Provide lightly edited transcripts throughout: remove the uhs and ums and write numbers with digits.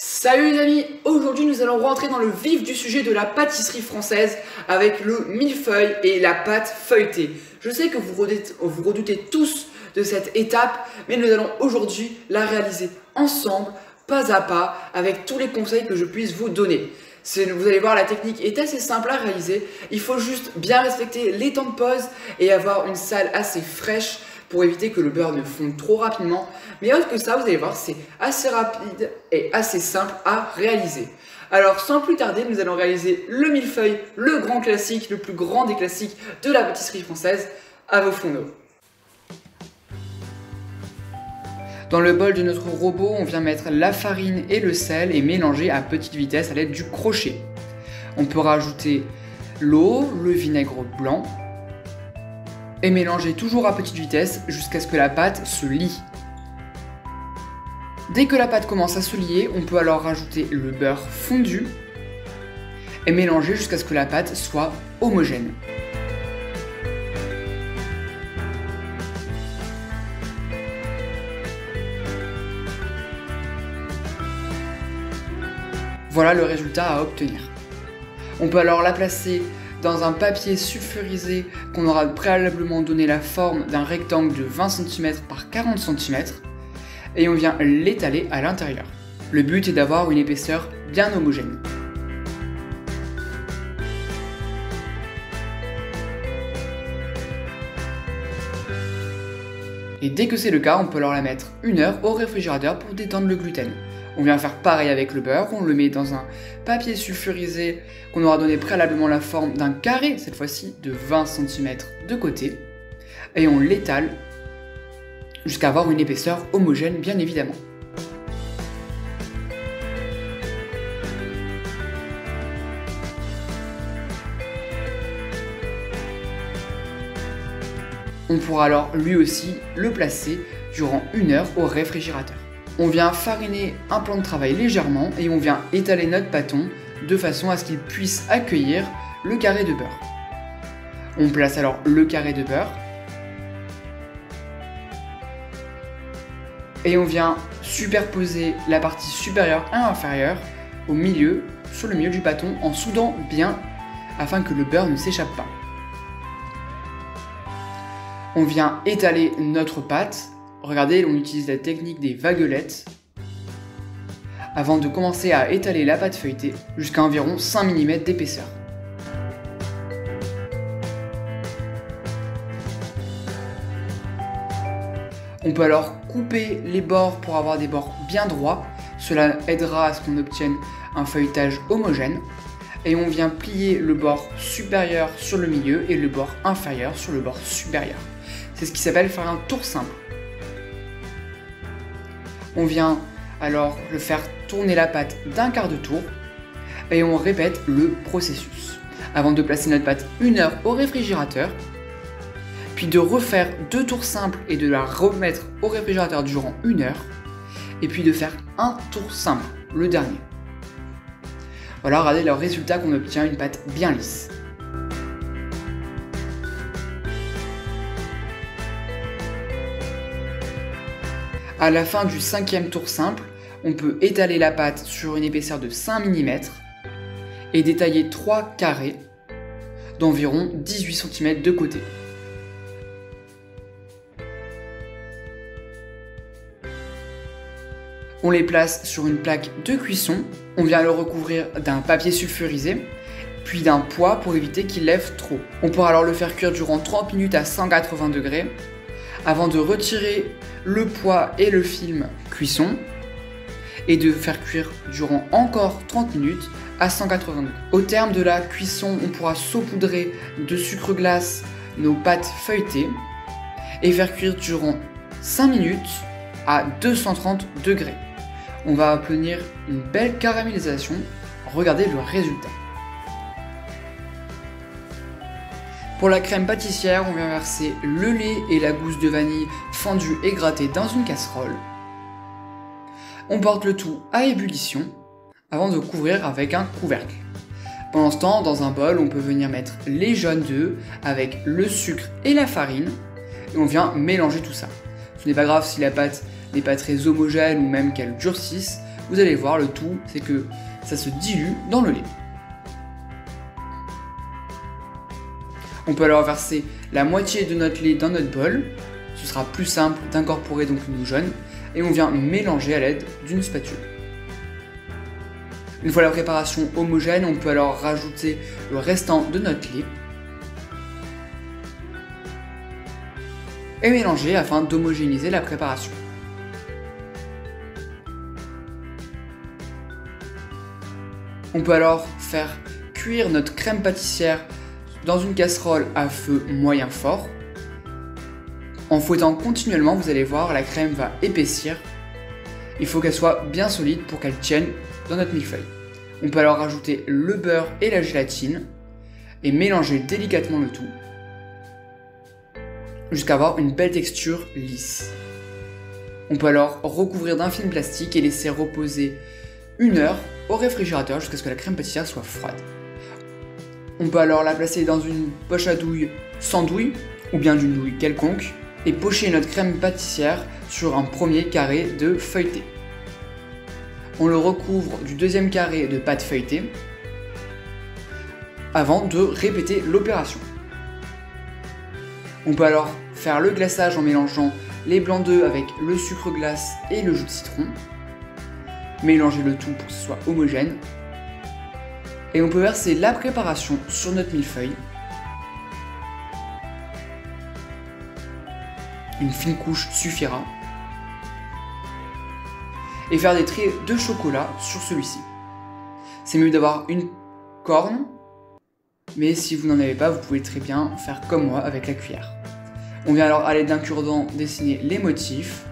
Salut les amis, aujourd'hui nous allons rentrer dans le vif du sujet de la pâtisserie française avec le millefeuille et la pâte feuilletée. Je sais que vous redoutez tous de cette étape, mais nous allons aujourd'hui la réaliser ensemble, pas à pas, avec tous les conseils que je puisse vous donner. Vous allez voir, la technique est assez simple à réaliser, il faut juste bien respecter les temps de pause et avoir une salle assez fraîche pour éviter que le beurre ne fonde trop rapidement. Mais autre que ça, vous allez voir, c'est assez rapide et assez simple à réaliser. Alors sans plus tarder, nous allons réaliser le millefeuille, le grand classique, le plus grand des classiques de la pâtisserie française, à vos fourneaux. Dans le bol de notre robot, on vient mettre la farine et le sel et mélanger à petite vitesse à l'aide du crochet. On peut rajouter l'eau, le vinaigre blanc et mélanger toujours à petite vitesse jusqu'à ce que la pâte se lie. Dès que la pâte commence à se lier, on peut alors rajouter le beurre fondu et mélanger jusqu'à ce que la pâte soit homogène. Voilà le résultat à obtenir. On peut alors la placer dans un papier sulfurisé qu'on aura préalablement donné la forme d'un rectangle de 20 cm par 40 cm et on vient l'étaler à l'intérieur. Le but est d'avoir une épaisseur bien homogène. Et dès que c'est le cas, on peut alors la mettre 1 heure au réfrigérateur pour détendre le gluten. On vient faire pareil avec le beurre, on le met dans un papier sulfurisé qu'on aura donné préalablement la forme d'un carré, cette fois-ci de 20 cm de côté, et on l'étale jusqu'à avoir une épaisseur homogène bien évidemment. On pourra alors lui aussi le placer durant 1 heure au réfrigérateur. On vient fariner un plan de travail légèrement et on vient étaler notre bâton de façon à ce qu'il puisse accueillir le carré de beurre. On place alors le carré de beurre et on vient superposer la partie supérieure et inférieure au milieu, sur le milieu du bâton en soudant bien afin que le beurre ne s'échappe pas. On vient étaler notre pâte. Regardez, on utilise la technique des vaguelettes avant de commencer à étaler la pâte feuilletée jusqu'à environ 5 mm d'épaisseur. On peut alors couper les bords pour avoir des bords bien droits. Cela aidera à ce qu'on obtienne un feuilletage homogène. Et on vient plier le bord supérieur sur le milieu et le bord inférieur sur le bord supérieur. C'est ce qui s'appelle faire un tour simple. On vient alors le faire tourner la pâte d'un quart de tour et on répète le processus avant de placer notre pâte 1 heure au réfrigérateur, puis de refaire 2 tours simples et de la remettre au réfrigérateur durant 1 heure et puis de faire un tour simple, le dernier. Voilà, regardez le résultat qu'on obtient, une pâte bien lisse. À la fin du 5e tour simple, on peut étaler la pâte sur une épaisseur de 5 mm et détailler 3 carrés d'environ 18 cm de côté. On les place sur une plaque de cuisson, on vient le recouvrir d'un papier sulfurisé, puis d'un poids pour éviter qu'il lève trop. On pourra alors le faire cuire durant 30 minutes à 180 degrés avant de retirer le poids et le film cuisson et de faire cuire durant encore 30 minutes à 180 degrés. Au terme de la cuisson, on pourra saupoudrer de sucre glace nos pâtes feuilletées et faire cuire durant 5 minutes à 230 degrés. On va obtenir une belle caramélisation. Regardez le résultat. Pour la crème pâtissière, on vient verser le lait et la gousse de vanille fendue et grattée dans une casserole. On porte le tout à ébullition avant de couvrir avec un couvercle. Pendant ce temps, dans un bol, on peut venir mettre les jaunes d'œufs avec le sucre et la farine et on vient mélanger tout ça. Ce n'est pas grave si la pâte n'est pas très homogène ou même qu'elle durcisse, vous allez voir, le tout, c'est que ça se dilue dans le lait. On peut alors verser la moitié de notre lait dans notre bol. Ce sera plus simple d'incorporer donc nos jaunes. Et on vient mélanger à l'aide d'une spatule. Une fois la préparation homogène, on peut alors rajouter le restant de notre lait et mélanger afin d'homogénéiser la préparation. On peut alors faire cuire notre crème pâtissière dans une casserole à feu moyen fort. En fouettant continuellement, vous allez voir, la crème va épaissir. Il faut qu'elle soit bien solide pour qu'elle tienne dans notre millefeuille. On peut alors rajouter le beurre et la gélatine et mélanger délicatement le tout jusqu'à avoir une belle texture lisse. On peut alors recouvrir d'un film plastique et laisser reposer 1 heure au réfrigérateur jusqu'à ce que la crème pâtissière soit froide. On peut alors la placer dans une poche à douille sans douille ou bien d'une douille quelconque et pocher notre crème pâtissière sur un premier carré de feuilleté. On le recouvre du deuxième carré de pâte feuilletée avant de répéter l'opération. On peut alors faire le glaçage en mélangeant les blancs d'œufs avec le sucre glace et le jus de citron. Mélanger le tout pour que ce soit homogène. Et on peut verser la préparation sur notre millefeuille. Une fine couche suffira. Et faire des traits de chocolat sur celui-ci. C'est mieux d'avoir une corne, mais si vous n'en avez pas, vous pouvez très bien faire comme moi avec la cuillère. On vient alors à l'aide d'un cure-dent dessiner les motifs.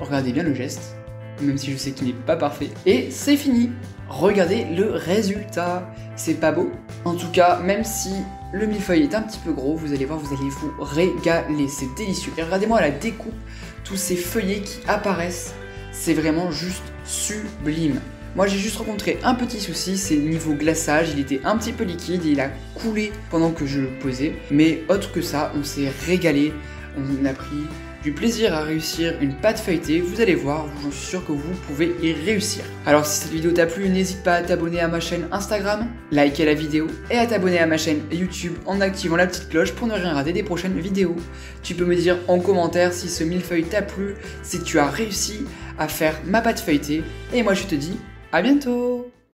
Regardez bien le geste, même si je sais qu'il n'est pas parfait. Et c'est fini! Regardez le résultat! C'est pas beau? En tout cas, même si le millefeuille est un petit peu gros, vous allez voir, vous allez vous régaler, c'est délicieux. Et regardez-moi la découpe, tous ces feuillets qui apparaissent, c'est vraiment juste sublime. Moi j'ai juste rencontré un petit souci, c'est niveau glaçage, il était un petit peu liquide et il a coulé pendant que je le posais. Mais autre que ça, on s'est régalé, on a pris du plaisir à réussir une pâte feuilletée, vous allez voir, j'en suis sûr que vous pouvez y réussir. Alors si cette vidéo t'a plu, n'hésite pas à t'abonner à ma chaîne Instagram, liker la vidéo et à t'abonner à ma chaîne YouTube en activant la petite cloche pour ne rien rater des prochaines vidéos. Tu peux me dire en commentaire si ce millefeuille t'a plu, si tu as réussi à faire ma pâte feuilletée, et moi je te dis à bientôt!